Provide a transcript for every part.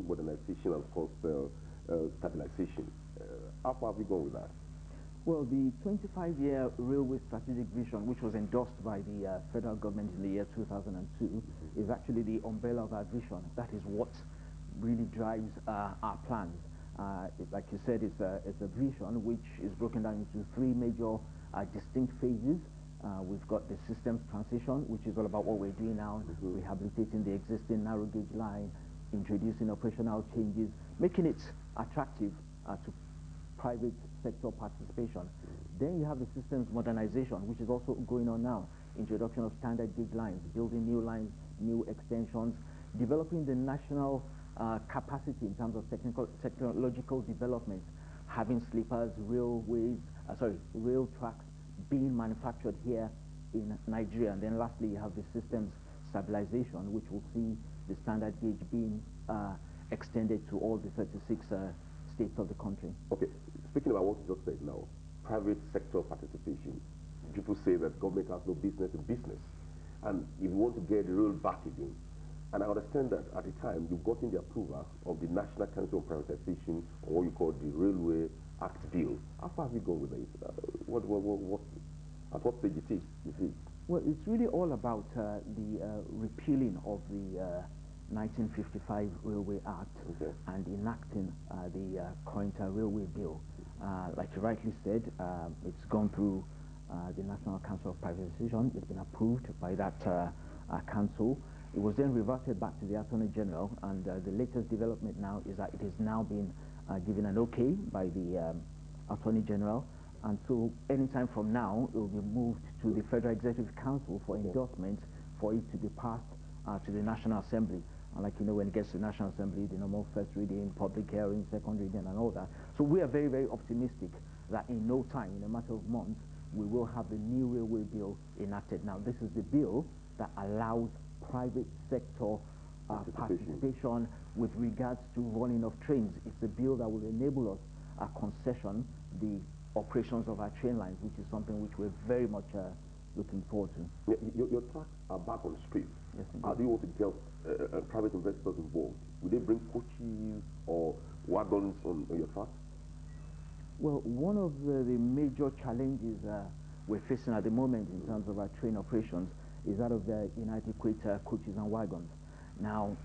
vision, modernization, and of course, stabilization. How far have you gone with that? Well, the 25-year railway strategic vision, which was endorsed by the federal government in the year 2002, is actually the umbrella of our vision. That is what really drives our plans. Like you said, it's a vision which is broken down into three major distinct phases. We've got the systems transition, which is all about what we're doing now, rehabilitating the existing narrow gauge line, introducing operational changes, making it attractive to private sector participation. Then you have the systems modernization, which is also going on now. Introduction of standard gauge lines, building new lines, new extensions, developing the national capacity in terms of technological development, having sleepers, rail tracks being manufactured here in Nigeria. And then lastly, you have the systems stabilization, which will see the standard gauge being extended to all the 36 states of the country. Okay, speaking about what you just said now, private sector participation. People say that government has no business in business. And if you want to get the rail back again, and I understand that at the time you've gotten the approval of the National Council on Privatization, or what you call the Railway Act Bill. How far have you gone with it? At what stage it is, you see? Well, it's really all about the repealing of the 1955 Railway Act and enacting the current Railway Bill. Like you rightly said, it's gone through the National Council of Privatization. It's been approved by that council. It was then reverted back to the Attorney General, and the latest development now is that it has now been given an okay by the Attorney General, and so anytime from now it will be moved to the Federal Executive Council for endorsement for it to be passed to the National Assembly. And like you know, when it gets to the National Assembly, the normal first reading, public hearing, second reading, and all that. So we are very, very optimistic that in no time, in a matter of months, we will have the new railway bill enacted. Now, this is the bill that allows private sector participation with regards to running of trains. It's a bill that will enable us concession the operations of our train lines, which is something which we're very much looking forward to. Your tracks are back on the street. Yes, How do you want to get private investors involved? Will they bring coaches or wagons on your tracks? Well, one of the major challenges we're facing at the moment in terms of our train operations is that of the inadequate coaches and wagons. Now,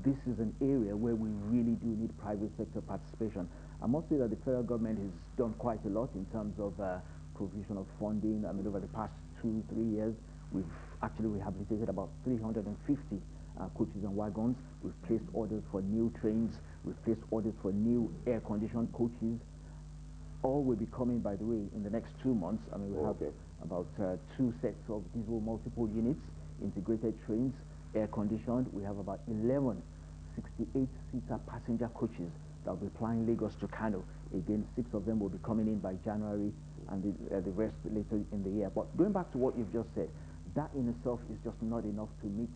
this is an area where we really do need private sector participation. I must say that the federal government has done quite a lot in terms of provision of funding. I mean, over the past 2-3 years, we've actually rehabilitated about 350 coaches and wagons. We've placed orders for new trains. We've placed orders for new air-conditioned coaches. All will be coming, by the way, in the next 2 months. I mean, we have about 2 sets of diesel multiple units, integrated trains, air-conditioned. We have about 11 68-seater passenger coaches that will be flying Lagos to Kano. Again, 6 of them will be coming in by January, and the rest later in the year. But going back to what you've just said, that in itself is just not enough to meet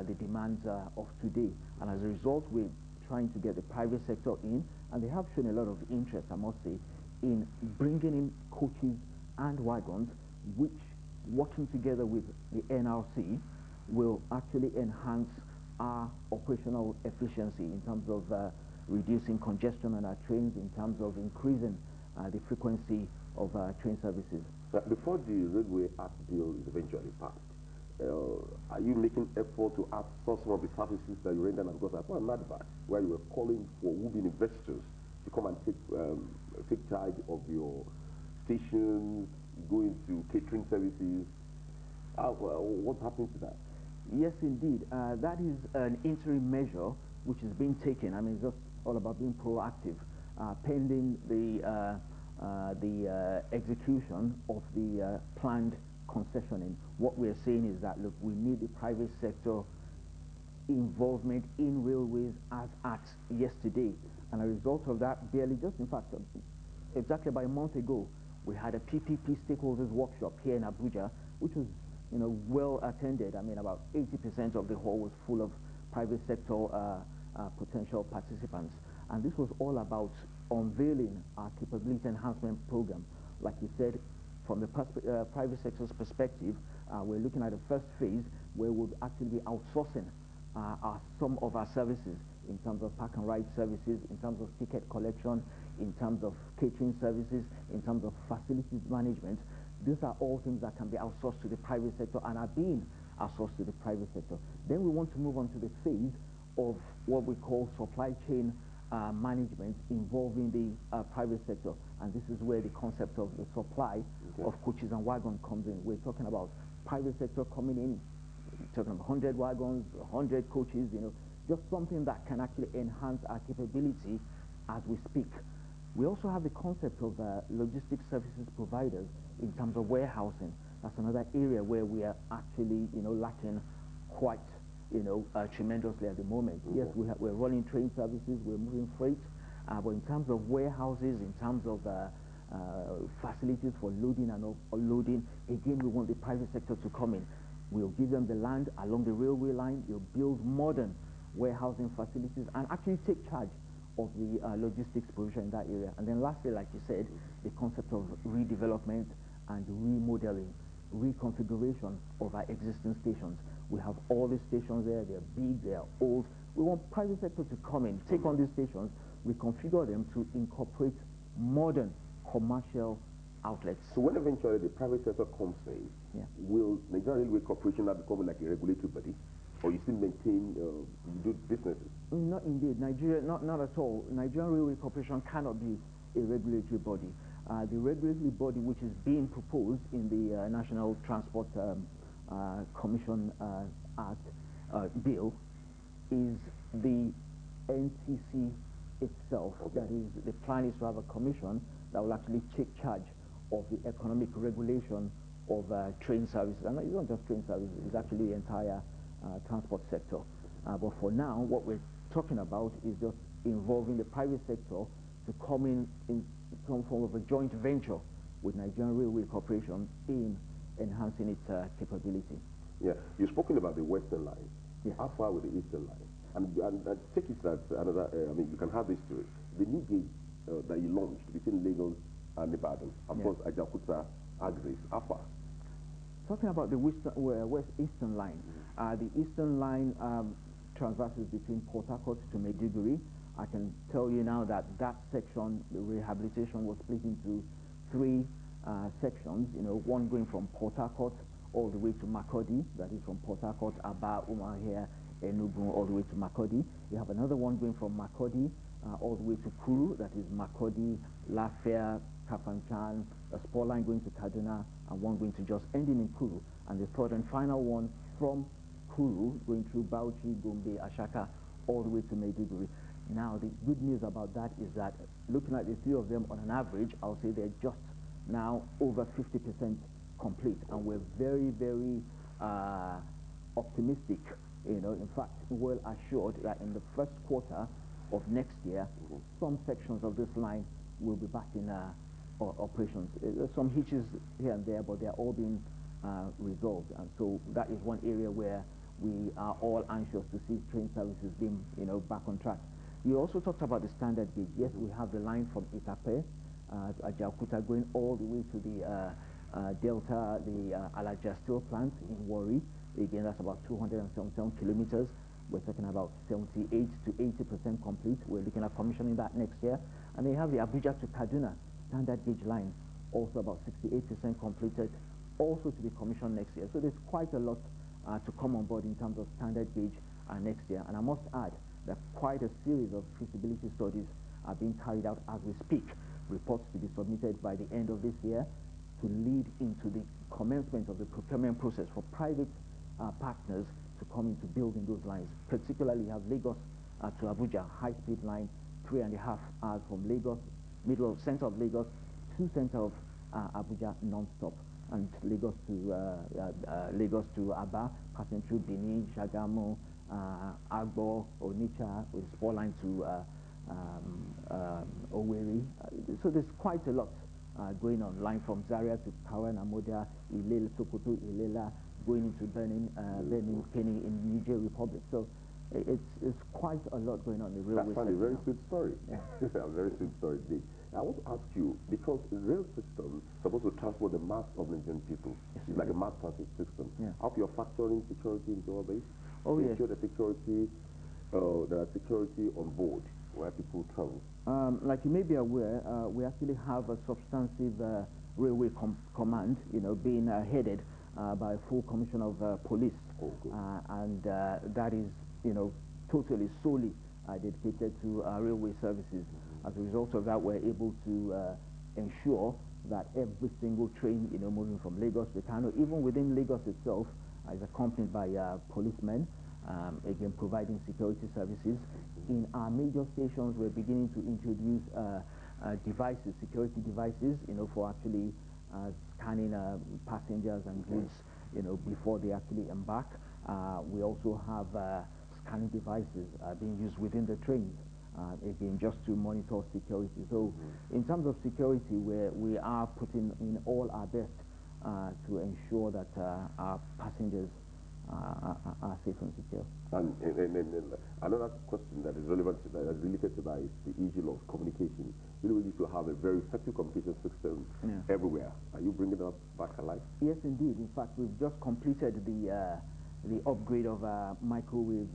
the demands of today. And as a result, we're trying to get the private sector in, and they have shown a lot of interest, I must say, in bringing in coaches and wagons, which, working together with the NRC, will actually enhance our operational efficiency in terms of reducing congestion on our trains, in terms of increasing the frequency of train services. Before the Railway Act Bill is eventually passed, are you making effort to outsource some of the services that you render? Because I saw an advert where you were calling for would-be investors to come and take charge of your stations, go into catering services. What's happening to that? Yes, indeed. That is an interim measure which is being taken. I mean, it's just all about being proactive, pending the execution of the planned concessioning. What we're saying is that, look, we need the private sector involvement in railways as at yesterday. And a result of that, in fact, exactly about a month ago, we had a PPP stakeholders workshop here in Abuja, which was, well attended. I mean, about 80% of the hall was full of private sector potential participants. And this was all about unveiling our capability enhancement program. Like you said, from the private sector's perspective, we're looking at the first phase where we'll actually be outsourcing are some of our services in terms of park and ride services, in terms of ticket collection, in terms of catering services, in terms of facilities management. These are all things that can be outsourced to the private sector and are being outsourced to the private sector. Then we want to move on to the phase of what we call supply chain management involving the private sector. And this is where the concept of the supply of coaches and wagons comes in. We're talking about private sector coming in, talking about 100 wagons, 100 coaches, just something that can actually enhance our capability as we speak. We also have the concept of logistics services providers in terms of warehousing. That's another area where we are actually, lacking quite, tremendously at the moment. Yes, we're running train services, we're moving freight, but in terms of warehouses, in terms of facilities for loading and unloading, again, we want the private sector to come in. We'll give them the land along the railway line. We'll build modern warehousing facilities and actually take charge of the logistics provision in that area. And then lastly, like you said, the concept of redevelopment and remodeling, reconfiguration of our existing stations. We have all these stations there, they're big, they're old. We want private sector to come in, take on these stations, reconfigure them to incorporate modern commercial outlets. So when eventually the private sector comes in, will Nigeria Railway Corporation now become like a regulatory body? Or you still maintain, you do businesses? Not indeed. Nigeria, not at all. Nigerian Railway Corporation cannot be a regulatory body. The regulatory body which is being proposed in the National Transport Commission Act bill is the NTC itself. That is, the plan is to have a commission that will actually take charge of the economic regulation of train services. And it's not just train services, it's actually the entire transport sector. But for now, what we're talking about is just involving the private sector to come in some form of a joint venture with Nigerian Railway Corporation in enhancing its capability. Yeah, you've spoken about the Western Line. Yes. How far with the Eastern Line? And take it as another, you can have this to it. The new gauge that you launched between Lagos and Ibadan, of course, Ajaokuta, Agres, how far? Talking about the West Eastern Line, the Eastern Line traverses between Port Harcourt to Maiduguri. I can tell you now that that section, the rehabilitation was split into 3 sections, one going from Port Harcourt all the way to Makurdi, that is from Port Harcourt, Aba, Umuahia, Enugu, all the way to Makurdi. You have another one going from Makurdi all the way to Kuru, that is Makurdi, Lafayette, Kafanchan, a spur line going to Kaduna, and one going to Jos, ending in Kuru, and the third and final one from Kuru, going through Bauchi, Gombe, Ashaka, all the way to Maiduguri. Now, the good news about that is that looking at the 3 of them on an average, I'll say they're just now over 50% complete, and we're very, very optimistic, in fact, well assured that in the first quarter of next year, some sections of this line will be back in operations. There's some hitches here and there, but they're all being resolved, and so that is one area where we are all anxious to see train services being, back on track. You also talked about the standard gauge. Yes, we have the line from Itape to Ajaokuta going all the way to the Delta, the Alaja Steel plant in Warri. Again, that's about 277 kilometers. We're talking about 78 to 80% complete. We're looking at commissioning that next year. And then you have the Abuja to Kaduna standard gauge line, also about 68% completed, also to be commissioned next year. So there's quite a lot to come on board in terms of standard gauge next year. And I must add that quite a series of feasibility studies are being carried out as we speak. Reports to be submitted by the end of this year to lead into the commencement of the procurement process for private partners to come into building those lines. Particularly, you have Lagos to Abuja, high-speed line, 3.5 hours from Lagos, center of Lagos to center of Abuja non-stop, and Lagos to Aba, passing through Benin, Shagamu, Agbo, Onitsha, with a spur line to Owerri. So there's quite a lot going on. Line from Zaria to Kawan, Amoda, Ilela, Sokoto, Ilela, going into Benin, Kenny in Niger Republic. So it's quite a lot going on in the railway sector. That's a very sweet story. A very sweet story indeed. I want to ask you, because the rail system is supposed to transport the mass of Nigerian people. Yes, it's like a mass transit system. Yeah. How are you factoring security into all this? Oh, yes. Ensure the security, there are security on board where people travel. Like you may be aware, we actually have a substantive railway command, being headed by a full commission of police. Oh, good. And that is, totally solely dedicated to railway services. As a result of that, we're able to ensure that every single train, moving from Lagos to Kano, even within Lagos itself, is accompanied by policemen, again providing security services. In our major stations, we're beginning to introduce devices, security devices, for actually scanning passengers and goods, before they actually embark. We also have scanning devices being used within the trains, again, just to monitor security. So in terms of security, we are putting in all our best to ensure that our passengers are safe and secure. And another question that is relevant, that is related to that, is the issue of communication. We need to have a very effective communication system everywhere. Are you bringing that back alive? Yes, indeed. In fact, we've just completed the upgrade of microwave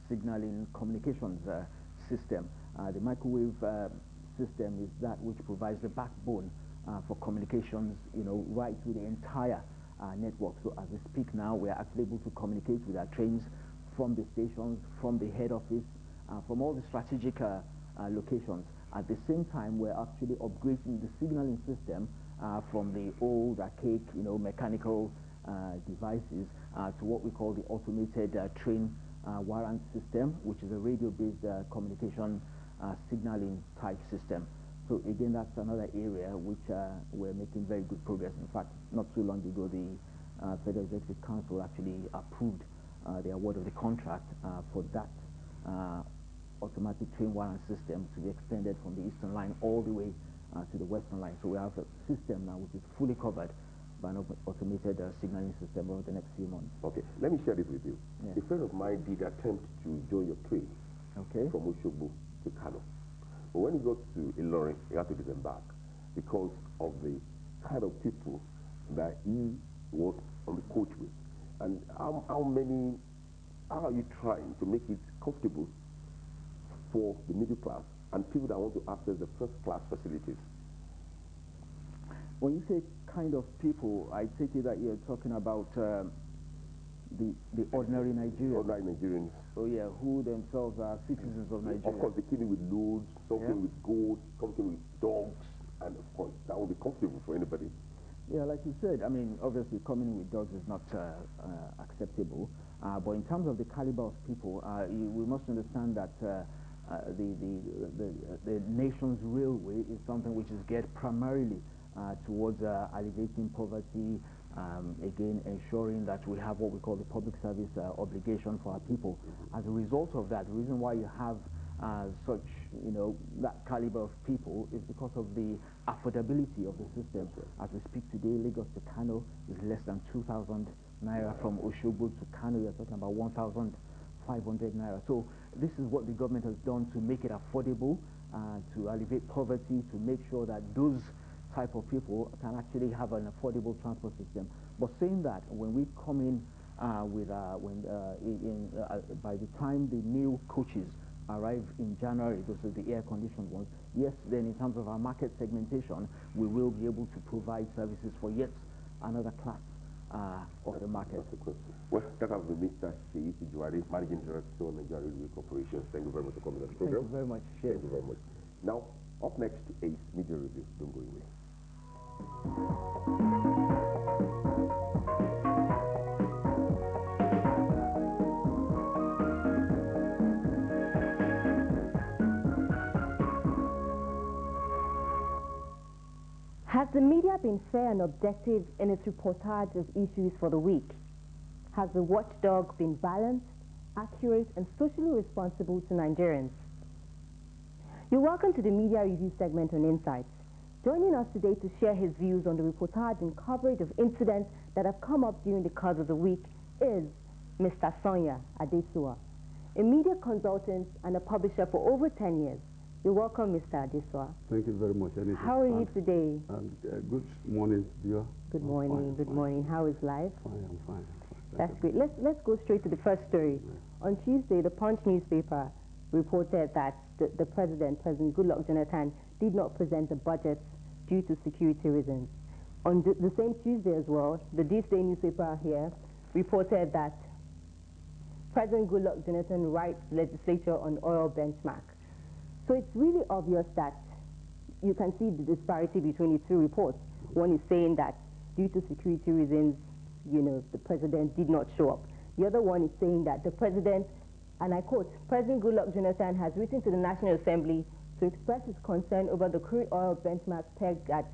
signaling communications system. The microwave system is that which provides the backbone for communications, right through the entire network. So as we speak now, we are actually able to communicate with our trains from the stations, from the head office, from all the strategic locations. At the same time, we're actually upgrading the signaling system from the old archaic, mechanical devices to what we call the automated train warrant system, which is a radio-based communication signaling type system. So again, that's another area which we're making very good progress. In fact, not too long ago, the Federal Executive Council actually approved the award of the contract for that automatic train warrant system to be extended from the Eastern Line all the way to the Western Line. So we have a system now which is fully covered by an automated signaling system over the next few months. Okay, let me share this with you. Yeah. A friend of mine did attempt to join your train from Oshogbo to Kano. But when he got to Ilorin, he had to disembark because of the kind of people that he was on the coach with. And how are you trying to make it comfortable for the middle class and people that want to access the first class facilities? When you say kind of people, I take it that you're talking about the ordinary Nigerians. Ordinary Nigerians. Oh yeah, who themselves are citizens of Nigeria. Of course, they came in with loads, some came with goats, some came with dogs, and of course, that would be comfortable for anybody. Yeah, like you said, I mean, obviously coming in with dogs is not acceptable, but in terms of the caliber of people, we must understand that the nation's railway is something which is geared primarily towards alleviating poverty, again ensuring that we have what we call the public service obligation for our people. As a result of that, the reason why you have such, that caliber of people is because of the affordability of the system. As we speak today, Lagos to Kano is less than 2,000 naira. From Oshogbo to Kano, you're talking about 1,500 naira. So this is what the government has done to make it affordable, to alleviate poverty, to make sure that those type of people can actually have an affordable transport system. But saying that, when we come in by the time the new coaches arrive in January, those are the air-conditioned ones, yes, then in terms of our market segmentation, we will be able to provide services for yet another class of the market. That's the question. Well, that has been Mr. Seyi Tijuade, Managing Director of Nigeria Railway Corporation. Thank you very much for coming on the program. Thank you very much. Thank you very much. Now, up next is Media Review. Don't go away. Has the media been fair and objective in its reportage of issues for the week? Has the watchdog been balanced, accurate, and socially responsible to Nigerians? You're welcome to the Media Review segment on Insights. Joining us today to share his views on the reportage and coverage of incidents that have come up during the course of the week is Mr. Sonia Adesua, a media consultant and a publisher for over 10 years. You're welcome, Mr. Adesua. Thank you very much, Anita. How are you today? Good morning, dear. Good morning, good morning. How is life? Fine, I'm fine. That's great. Let's go straight to the first story. On Tuesday, the Punch newspaper reported that the President Goodluck Jonathan, did not present the budget due to security reasons. On the same Tuesday as well, the This Day newspaper here reported that President Goodluck Jonathan writes legislature on oil benchmark. So it's really obvious that you can see the disparity between the two reports. One is saying that due to security reasons, you know, the President did not show up. The other one is saying that the President, and I quote, President Goodluck Jonathan has written to the National Assembly to express his concern over the crude oil benchmark pegged at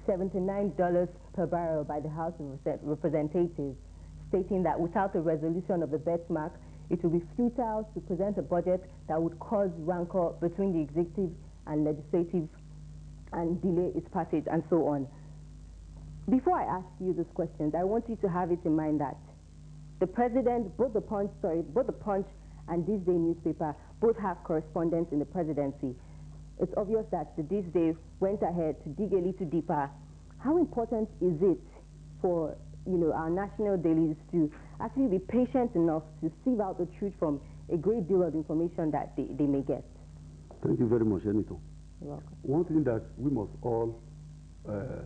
$79 per barrel by the House of Representatives, stating that without a resolution of the benchmark, it will be futile to present a budget that would cause rancor between the executive and legislative and delay its passage and so on. Before I ask you these questions, I want you to have it in mind that the President, both the Punch and This Day newspaper both have correspondents in the presidency. It's obvious that the This Day went ahead to dig a little deeper. How important is it for, you know, our national dailies to actually be patient enough to sieve out the truth from a great deal of information that they may get? Thank you very much, Anito. You're welcome. One thing that we must all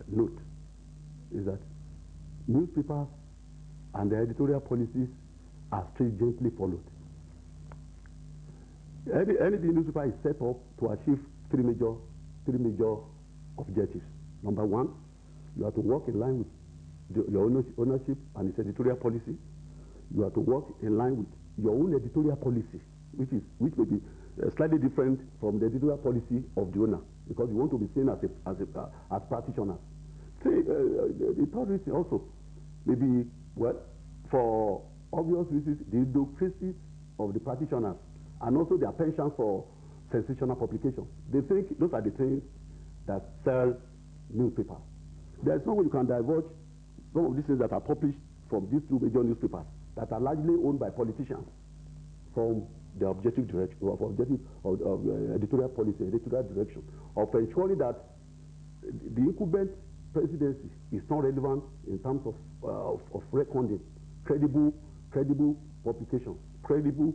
note is that newspapers and the editorial policies are stringently followed. Any newspaper is set up to achieve three major objectives. Number one, you have to work in line with your ownership and its editorial policy. You have to work in line with your own editorial policy, which may be slightly different from the editorial policy of the owner, because you want to be seen as practitioners. The third reason also may be, well, for obvious reasons, the idiocracy of the practitioners and also their penchant for sensational publication. They think those are the things that sell newspapers. There is no way you can divulge some of these things that are published from these two major newspapers that are largely owned by politicians from the objective direction of editorial policy, editorial direction, of ensuring that the incumbent presidency is not relevant in terms of recording credible publications, credible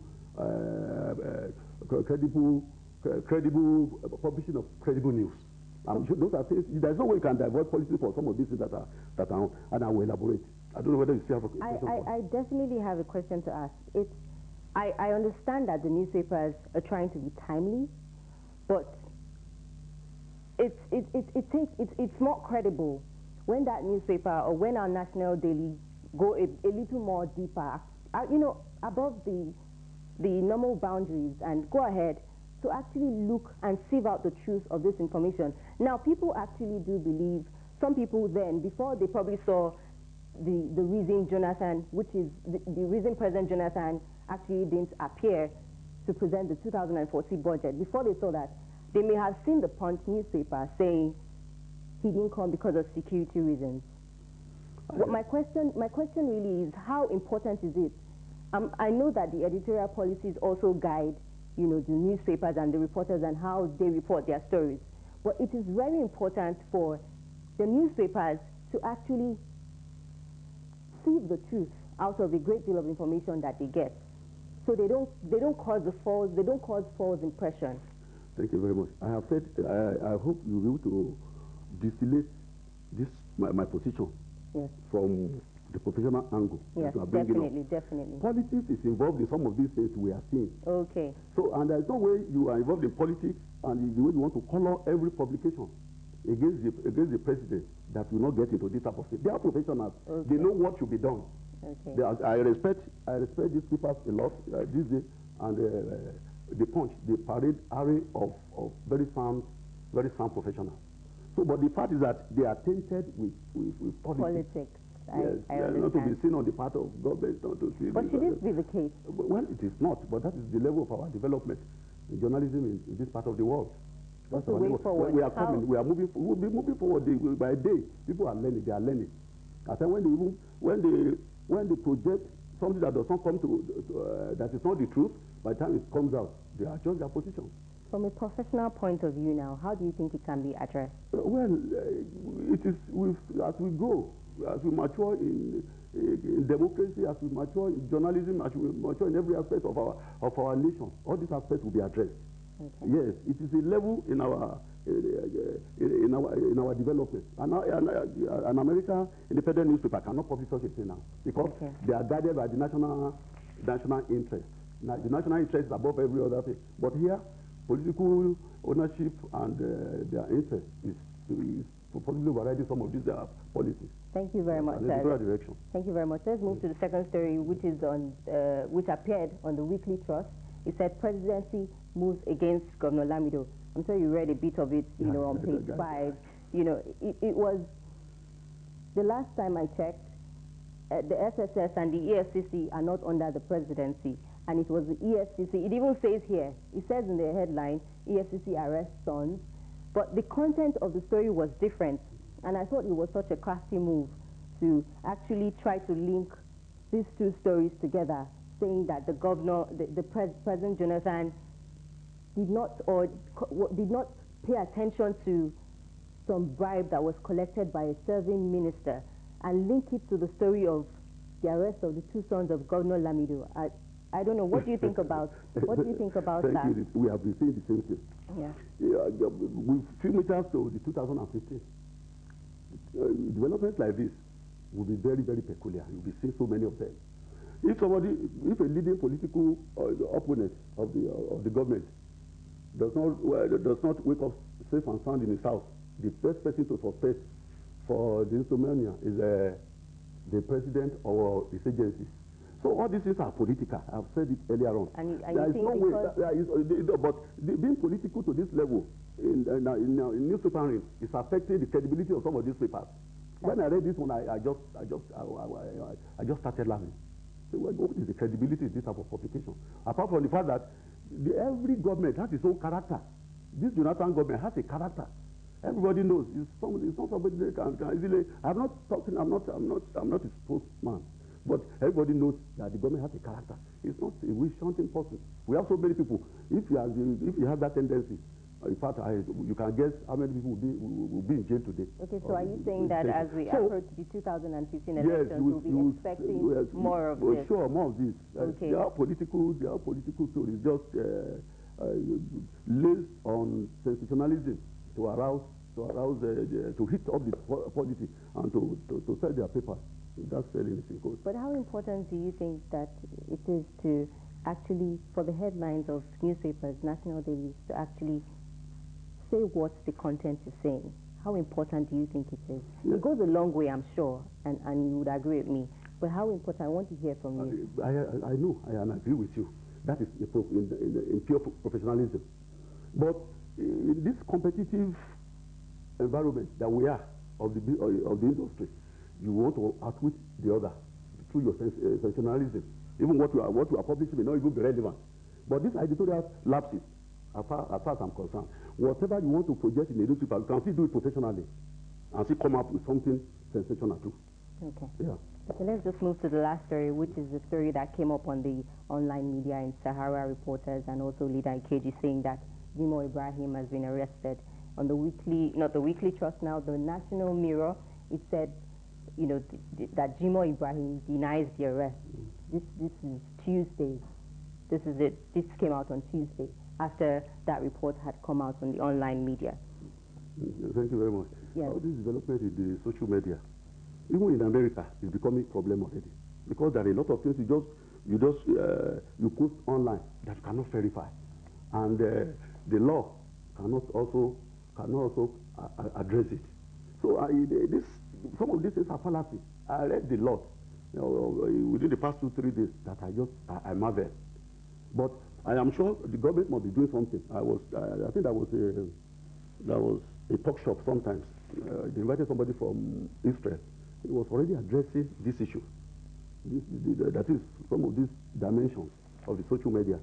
publishing of credible news. Those are things. There's no way you can divert policy for some of these things that are, and I will elaborate. I don't know whether you still have a question. I definitely have a question to ask. I understand that the newspapers are trying to be timely, but it's more credible when that newspaper or when our national daily go a little more deeper, you know, above the normal boundaries and go ahead to actually look and sieve out the truth of this information. Now, people actually do believe, some people then, before they probably saw the reason Jonathan, which is the reason President Jonathan actually didn't appear to present the 2014 budget, before they saw that, they may have seen the Punch newspaper saying he didn't come because of security reasons. My question really is, how important is it? I know that the editorial policies also guide, you know, the newspapers and the reporters and how they report their stories. But it is very important for the newspapers to actually sieve the truth out of a great deal of information that they get, so they don't cause false impressions. Thank you very much. I have said I hope you'll be able to distillate this my position, yes, from the professional angle. Yes, definitely. Politics is involved in some of these things we are seeing. Okay. So, and there's no way you are involved in politics and the way you want to color every publication against the president that will not get into this type of thing. They are professionals. Okay. They know what should be done. Okay. I respect these people a lot. This day, and the Punch, the parade array of very sound professionals. So, but the fact is that they are tainted with politics. Yes, I not to be seen on the part of government, not to see. But should this be the case? Well, it is not. But that is the level of our development in journalism in this part of the world. That's the way forward. We are coming. We are moving. We'll be moving forward day by day. People are learning. They are learning. I said when they project something that does not come to that is not the truth, by the time it comes out, they adjust their position. From a professional point of view now, how do you think it can be addressed? Well, it is as we go. we mature in democracy, as we mature in journalism, as we mature in every aspect of our nation, all these aspects will be addressed. Okay. Yes, it is a level in our development. An American independent newspaper cannot publish such a thing now because they are guided by the national interest. Now, the national interest is above every other thing. But here, political ownership and their interest is possibly overriding some of these policies. Thank you very much, sir. Thank you very much. Let's move to the second story, which is on which appeared on the Weekly Trust. It said presidency moves against Governor Lamido. I'm sure you read a bit of it, you know, on page 5. You know, it was the last time I checked. The SSS and the EFCC are not under the presidency, and it was the EFCC. It even says here, it says in the headline, EFCC arrests sons, but the content of the story was different, and I thought it was such a crafty move to actually try to link these two stories together, saying that the governor, President Jonathan, did not pay attention to some bribe that was collected by a serving minister, and link it to the story of the arrest of the two sons of Governor Lamido. I don't know. What do you think about that? Thank you. We have been saying the same thing. Yeah. With few meters to the 2015, developments like this will be very, very peculiar. You'll be seeing so many of them. If a leading political opponent of the government does not wake up safe and sound in his house, the first person to suspect for the insomnia is the president or his agencies. So all these things are political. I've said it earlier on. And there is no way, but being political to this level in newspapering is affecting the credibility of some of these papers. When I read this one, I just started laughing. So what is the credibility of this type of publication? Apart from the fact that every government has its own character. This Jonathan government has a character. Everybody knows it's not somebody that can easily. I'm not a spokesman, but everybody knows that the government has a character. It's not a wish-hunting person. We have so many people. If you have that tendency, in fact, you can guess how many people will be in jail today. Okay, so are you saying that as we approach the 2015 elections, we'll be expecting more of this? Sure, more of this. Okay. There are political stories just based on sensationalism to arouse, to hit up the polity and to sell their papers. That's selling the code. But how important do you think that it is to actually, for the headlines of newspapers, national dailies, to actually say what the content is saying? How important do you think it is? Yes. It goes a long way, I'm sure, and you would agree with me. But how important? I want to hear from you. I know, I agree with you. That is in pure professionalism. But in this competitive environment that we are of the industry, you want to outwit the other through your sensationalism. Even what you are publishing may not even be relevant. But this editorial lapses, as far as I'm concerned. Whatever you want to project in a newspaper, you can still do it professionally and still come up with something sensational too. Okay. Yeah. So let's just move to the last story, which is the story that came up on the online media in Sahara Reporters and also Leader Ikeji, saying that Jimoh Ibrahim has been arrested. On the Weekly, not the Weekly Trust now, the National Mirror, it said, you know, that Jimoh Ibrahim denies the arrest. This is Tuesday. This is it. This came out on Tuesday after that report had come out on the online media. Thank you very much. Yes. This development in the social media, even in America, is becoming a problem already, because there are a lot of things you post online that you cannot verify, and the law cannot also address it. So some of these things are fallacy. I read the law within the past 2-3 days that I marveled. But I am sure the government must be doing something. I think that was a talk shop sometimes. They invited somebody from Israel. He was already addressing this issue. That is some of these dimensions of the social media.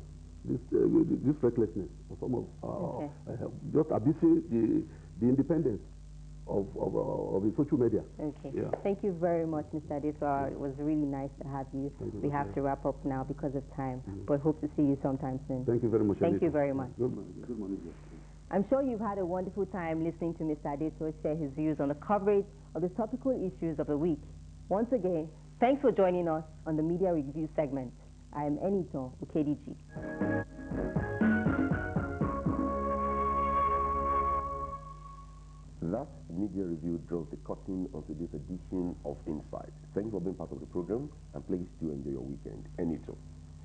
This recklessness, or some of just abusing the independence of the social media. Okay. Yeah. Thank you very much, Mr. Adeswa. It was really nice to have you. We have to wrap up now because of time, but hope to see you sometime soon. Thank you very much. Thank you very much. Good morning. I'm sure you've had a wonderful time listening to Mr. Adeto share his views on the coverage of the topical issues of the week. Once again, thanks for joining us on the Media Review segment. I am Eniton Ukediji. That Media Review draws the curtain on today's edition of Insight. Thank you for being part of the program, and please do enjoy your weekend. Enito.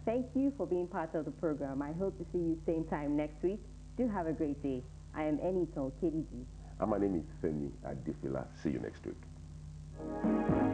Thank you for being part of the program. I hope to see you same time next week. Do have a great day. I am Eniton Ukediji. And my name is Femi Adefila. See you next week.